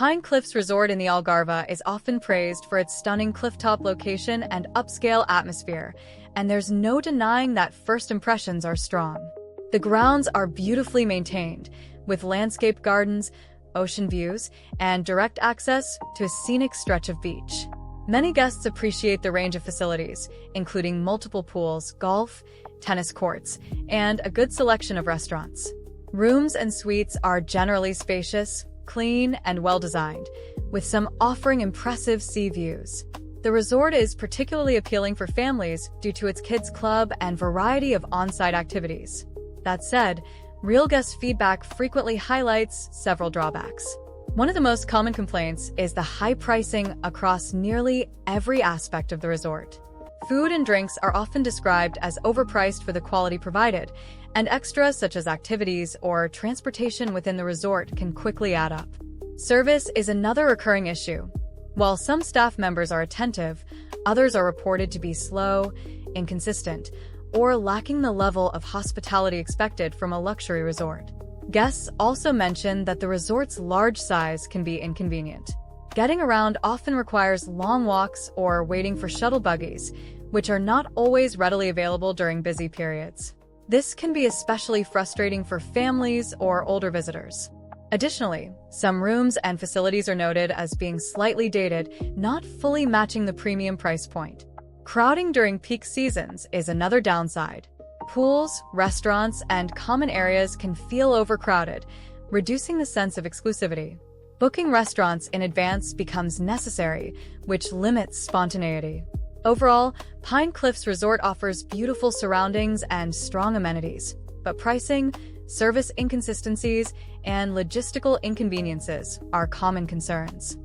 Pine Cliffs Resort in the Algarve is often praised for its stunning clifftop location and upscale atmosphere, and there's no denying that first impressions are strong. The grounds are beautifully maintained, with landscaped gardens, ocean views, and direct access to a scenic stretch of beach. Many guests appreciate the range of facilities, including multiple pools, golf, tennis courts, and a good selection of restaurants. Rooms and suites are generally spacious, clean, and well-designed, with some offering impressive sea views. The resort is particularly appealing for families due to its kids' club and variety of on-site activities. That said, real guest feedback frequently highlights several drawbacks. One of the most common complaints is the high pricing across nearly every aspect of the resort. Food and drinks are often described as overpriced for the quality provided, and extras such as activities or transportation within the resort can quickly add up. Service is another recurring issue. While some staff members are attentive, others are reported to be slow, inconsistent, or lacking the level of hospitality expected from a luxury resort. Guests also mention that the resort's large size can be inconvenient. Getting around often requires long walks or waiting for shuttle buggies, which are not always readily available during busy periods. This can be especially frustrating for families or older visitors. Additionally, some rooms and facilities are noted as being slightly dated, not fully matching the premium price point. Crowding during peak seasons is another downside. Pools, restaurants, and common areas can feel overcrowded, reducing the sense of exclusivity. Booking restaurants in advance becomes necessary, which limits spontaneity. Overall, Pine Cliffs Resort offers beautiful surroundings and strong amenities, but pricing, service inconsistencies, and logistical inconveniences are common concerns.